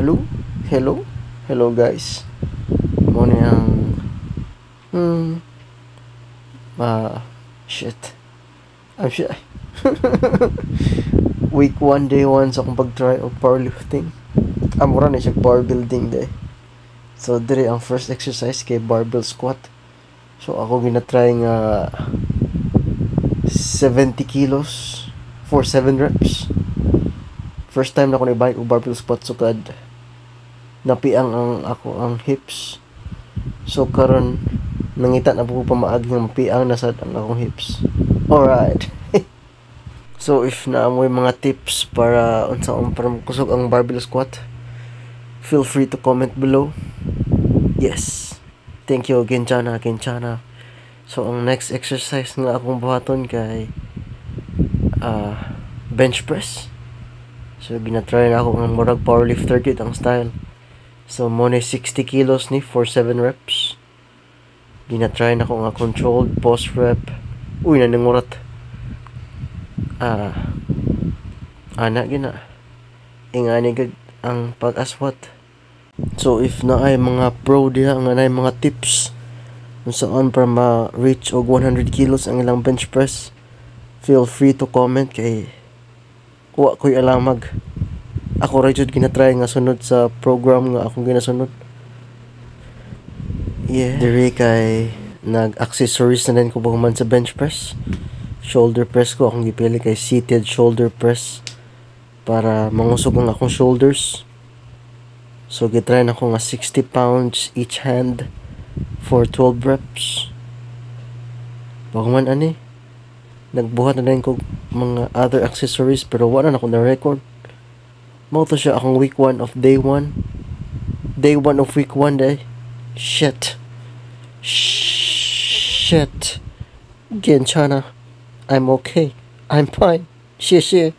Hello? Hello? Hello guys. Mo na ang shit. I'm shy. Week 1, day 1 sa akong pag-try of powerlifting. Mura na siya bar building day. So dire ang first exercise kay barbell squat. So ako gina-try nga 70 kilos for 7 reps. First time na ako nag-bike og barbell squat sukad napiang ang hips. So karon nangita na po pamaag nga mapiang na sad ang akong hips. Alright. So if naamoy mga tips para unsaon para kusog ang barbell squat, feel free to comment below. Yes. Thank you again, Chana. So ang next exercise nga akong buhaton kay bench press. So gina-try na ako ng murag powerlifter gyud ang style. So mo na 60 kilos ni for 7 reps. Gina-try na ako nga controlled post rep. Uy, nanangurat. Ana gina. Ingani gud ang pag-aswat. So if na ay mga pro diha nga na mga tips kung saan para ma-reach og 100 kilos ang ilang bench press, feel free to comment kay kuha ko'y alamag. Ako ra jud ginatry nga sunod sa program nga akong ginasunod. Yeah. Diri kay nag-accessories na din ko pagkuman sa bench press. Shoulder press ko akong gipili kay seated shoulder press para mangusog ang akong shoulders. So gitry na ko nga 60 pounds each hand for 12 reps. Pagkuman ani nagbuhat na din ko mga other accessories pero wala na ko na record. Mao to siya akong week 1 of day 1. Day 1 of week 1 day. Shit. Again, Chana. I'm okay. I'm fine. Shit.